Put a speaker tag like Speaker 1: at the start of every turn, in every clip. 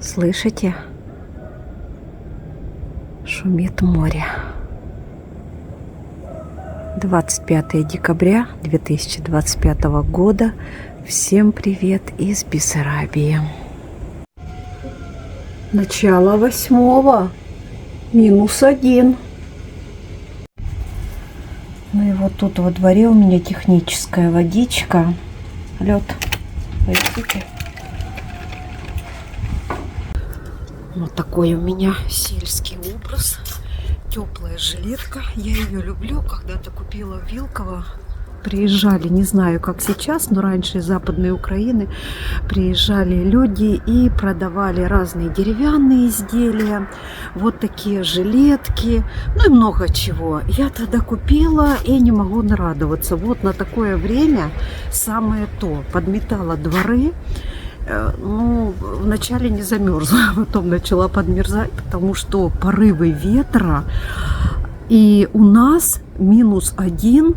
Speaker 1: Слышите? Шумит море. 25 декабря 2025 года. Всем привет из Бессарабии. Начало 8-го. -1. Ну и вот тут во дворе у меня техническая водичка. Лед. Видите? Вот такой у меня сельский образ. Теплая жилетка. Я ее люблю. Когда-то купила в Вилково. Приезжали, не знаю, как сейчас, но раньше из Западной Украины приезжали люди и продавали разные деревянные изделия. Вот такие жилетки. Ну и много чего. Я тогда купила и не могу нарадоваться. Вот на такое время самое то. Подметала дворы. Ну, вначале не замерзла, потом начала подмерзать, потому что порывы ветра. И у нас -1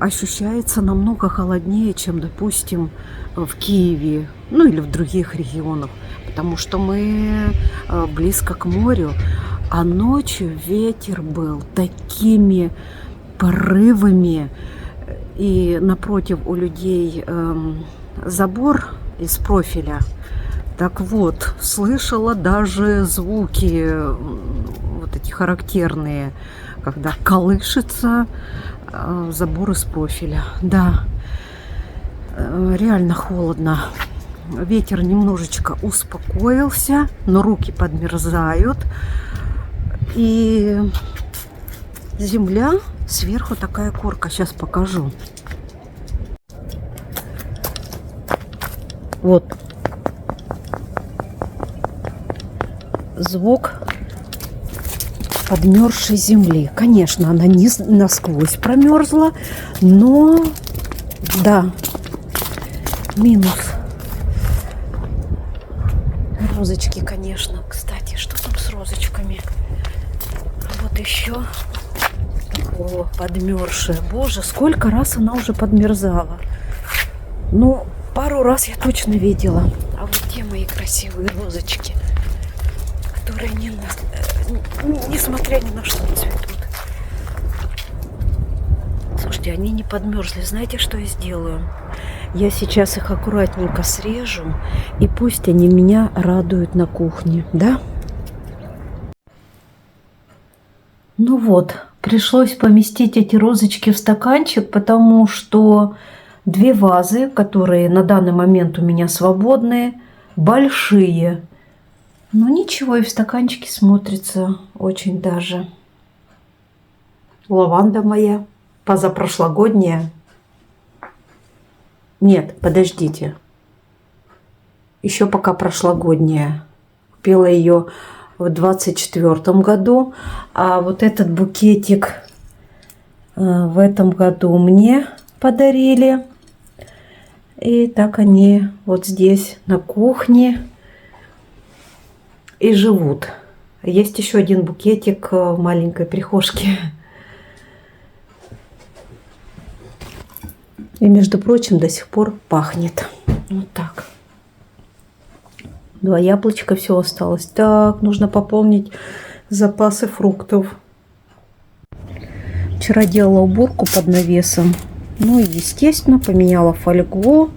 Speaker 1: ощущается намного холоднее, чем, допустим, в Киеве, ну или в других регионах, потому что мы близко к морю, а ночью ветер был такими порывами, и напротив у людей забор из профиля. Так вот, слышала даже звуки вот эти характерные, когда колышется забор из профиля. Да, реально холодно. Ветер немножечко успокоился, но руки подмерзают. И земля, сверху такая корка. Сейчас покажу. Вот. Звук подмерзшей земли. Конечно, она не насквозь промерзла, но да, минус. Розочки, конечно. Кстати, что там с розочками? Вот еще. О, подмерзшая. Боже, сколько раз она уже подмерзала. Ну, пару раз я точно видела. А вот те мои красивые розочки, которые несмотря ни на что цветут. Слушайте, они не подмерзли. Знаете, что я сделаю? Я сейчас их аккуратненько срежу, и пусть они меня радуют на кухне, да? Ну вот, пришлось поместить эти розочки в стаканчик, потому что 2 вазы, которые на данный момент у меня свободные, большие. Но ничего, и в стаканчике смотрится очень даже. Лаванда моя позапрошлогодняя. Нет, подождите. Еще пока прошлогодняя. Купила ее в 24 году. А вот этот букетик в этом году мне подарили. И так они вот здесь на кухне и живут. Есть еще один букетик в маленькой прихожке. И, между прочим, до сих пор пахнет. Вот так. 2 яблочка, все осталось. Так, нужно пополнить запасы фруктов. Вчера делала уборку под навесом. Ну и, естественно, поменяла фольгу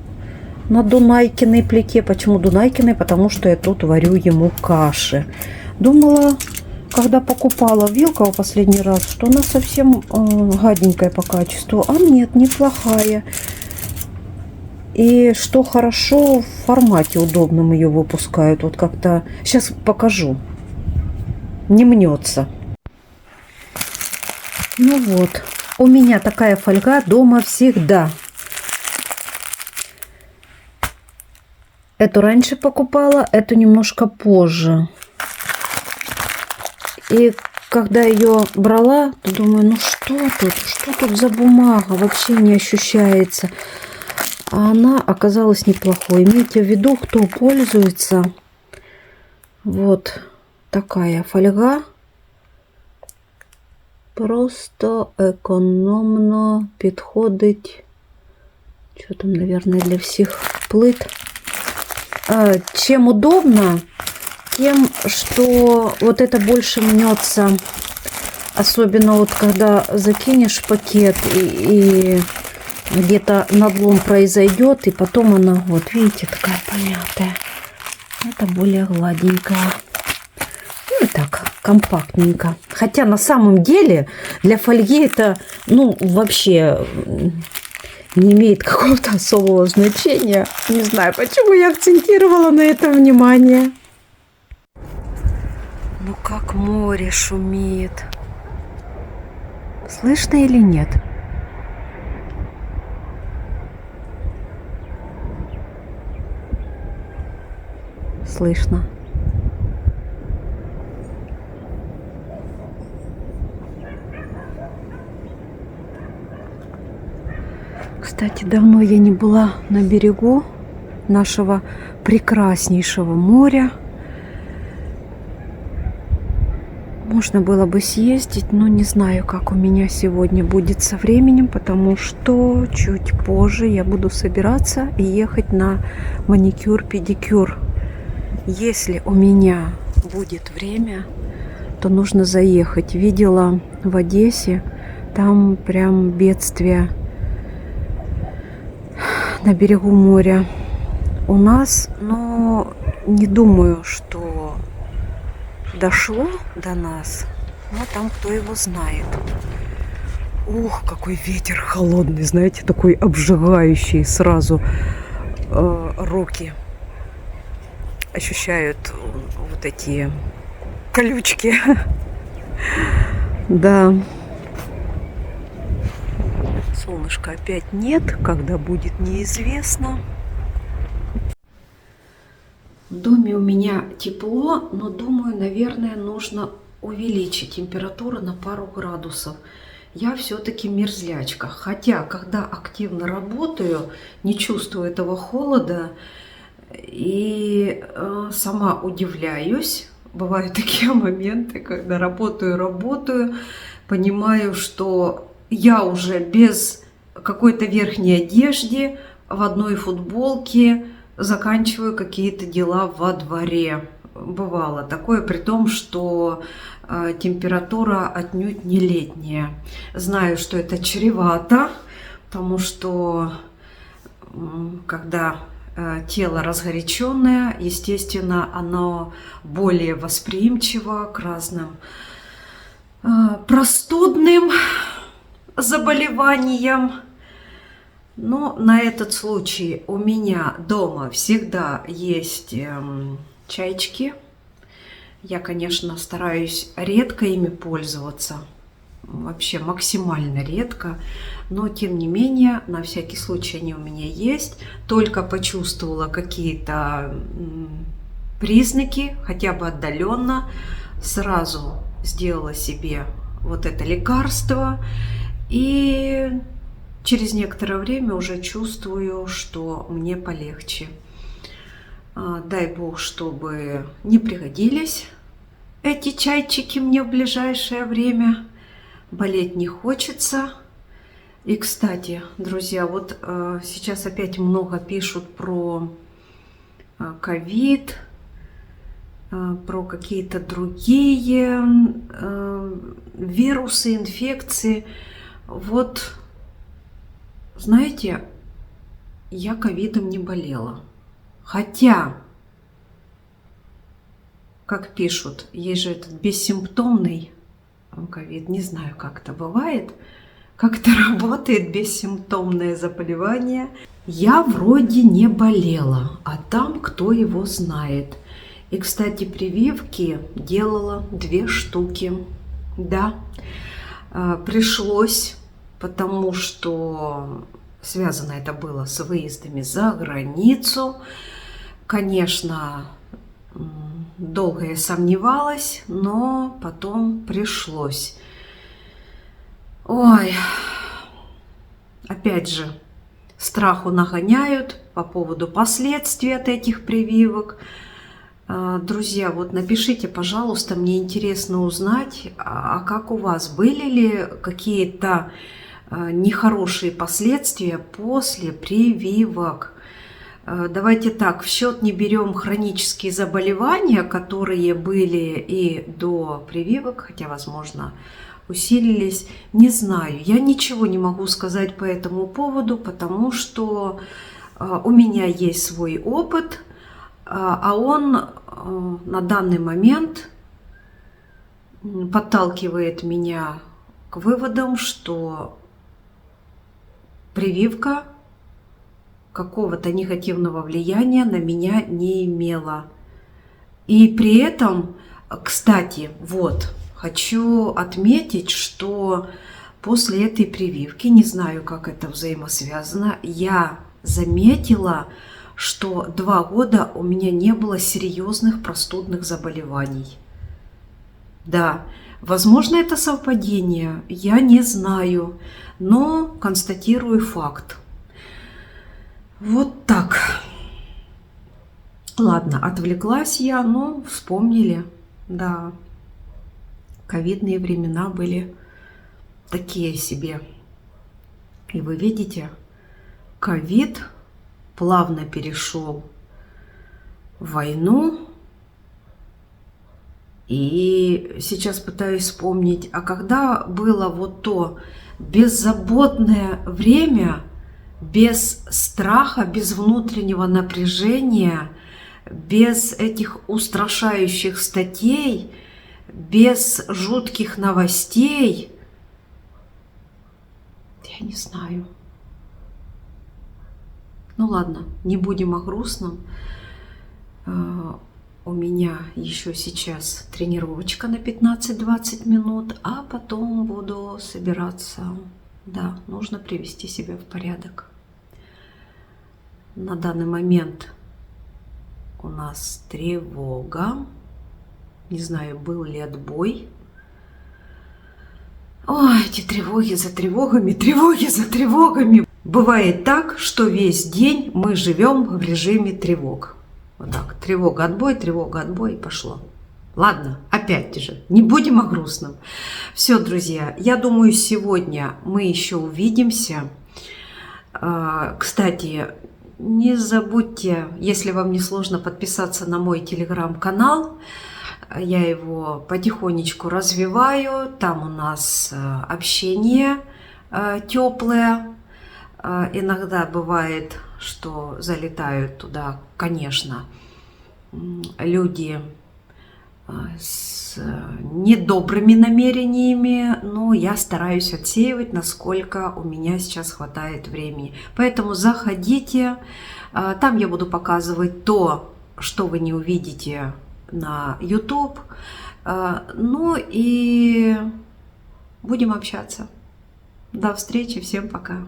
Speaker 1: на Дунайкиной плите. Почему Дунайкиной? Потому что я тут варю ему каши. Думала, когда покупала в Вилково последний раз, что она совсем гаденькая по качеству. А нет, неплохая. И что хорошо, в формате удобном ее выпускают. Вот как-то... Сейчас покажу. Не мнется. Ну вот. У меня такая фольга дома всегда. Эту раньше покупала, эту немножко позже. И когда ее брала, то думаю, ну что тут за бумага, вообще не ощущается. А она оказалась неплохой. Имейте в виду, кто пользуется. Вот такая фольга. Просто економно підходить. Что там, наверное, для всех плит. Чем удобно, тем, что вот это больше мнется, особенно вот когда закинешь пакет и где-то надлом произойдет, и потом она, вот видите, такая помятая. Это более гладенькая. Ну и так, компактненько. Хотя на самом деле для фольги это, ну, вообще не имеет какого-то особого значения. Не знаю, почему я акцентировала на это внимание. Ну как море шумит. Слышно или нет? Слышно. Кстати, давно я не была на берегу нашего прекраснейшего моря. Можно было бы съездить, но не знаю, как у меня сегодня будет со временем, потому что чуть позже я буду собираться и ехать на маникюр-педикюр. Если у меня будет время, то нужно заехать. Видела в Одессе, там прям бедствие на берегу моря. У нас, но не думаю, что дошло до нас, но там кто его знает. Ух, какой ветер холодный, знаете, такой обжигающий сразу. Руки ощущают вот эти колючки. Да. Солнышка опять нет, когда будет, неизвестно. В доме у меня тепло, но думаю, наверное, нужно увеличить температуру на пару градусов. Я все-таки мерзлячка. Хотя, когда активно работаю, не чувствую этого холода и сама удивляюсь. Бывают такие моменты, когда работаю, понимаю, что я уже без какой-то верхней одежды, в одной футболке, заканчиваю какие-то дела во дворе. Бывало такое, при том, что температура отнюдь не летняя. Знаю, что это чревато, потому что когда тело разгоряченное, естественно, оно более восприимчиво к разным простудным заболеваниям. Но на этот случай у меня дома всегда есть чайчики. Я, конечно, стараюсь редко ими пользоваться, вообще максимально редко, но тем не менее, на всякий случай они у меня есть. Только почувствовала какие-то признаки, хотя бы отдаленно, сразу сделала себе вот это лекарство и через некоторое время уже чувствую, что мне полегче. Дай бог, чтобы не пригодились эти чайчики мне в ближайшее время. Болеть не хочется. И, кстати, друзья, вот сейчас опять много пишут про ковид, про какие-то другие вирусы, инфекции. Вот, знаете, я ковидом не болела. Хотя, как пишут, есть же этот бессимптомный ковид. Не знаю, как это бывает, как это работает, бессимптомное заболевание. Я вроде не болела, а там кто его знает. И, кстати, прививки делала 2 штуки. Да, пришлось, потому что связано это было с выездами за границу. Конечно, долго я сомневалась, но потом пришлось. Ой, опять же, страху нагоняют по поводу последствий от этих прививок. Друзья, вот напишите, пожалуйста, мне интересно узнать, а как у вас, были ли какие-то нехорошие последствия после прививок? Давайте так, в счет не берем хронические заболевания, которые были и до прививок, хотя, возможно, усилились. Не знаю, я ничего не могу сказать по этому поводу, потому что у меня есть свой опыт, а он на данный момент подталкивает меня к выводам, что прививка какого-то негативного влияния на меня не имела. И при этом, кстати, вот, хочу отметить, что после этой прививки, не знаю, как это взаимосвязано, я заметила, что 2 года у меня не было серьезных простудных заболеваний. Да, возможно, это совпадение, я не знаю, но констатирую факт. Вот так. Ладно, отвлеклась я, но вспомнили. Да, ковидные времена были такие себе. И вы видите, ковид плавно перешел в войну. И сейчас пытаюсь вспомнить, а когда было вот то беззаботное время, без страха, без внутреннего напряжения, без этих устрашающих статей, без жутких новостей, я не знаю. Ну ладно, не будем о грустном. У меня еще сейчас тренировочка на 15-20 минут, а потом буду собираться. Да, нужно привести себя в порядок. На данный момент у нас тревога. Не знаю, был ли отбой. Ой, эти тревоги за тревогами, тревоги за тревогами. Бывает так, что весь день мы живем в режиме тревог. Вот так, тревога, отбой, и пошло. Ладно, опять же, не будем о грустном. Все, друзья, я думаю, сегодня мы еще увидимся. Кстати, не забудьте, если вам не сложно, подписаться на мой телеграм-канал. Я его потихонечку развиваю. Там у нас общение теплое. Иногда бывает, что залетают туда, конечно, люди с недобрыми намерениями, но я стараюсь отсеивать, насколько у меня сейчас хватает времени. Поэтому заходите, там я буду показывать то, что вы не увидите на YouTube. Ну и будем общаться. До встречи, всем пока.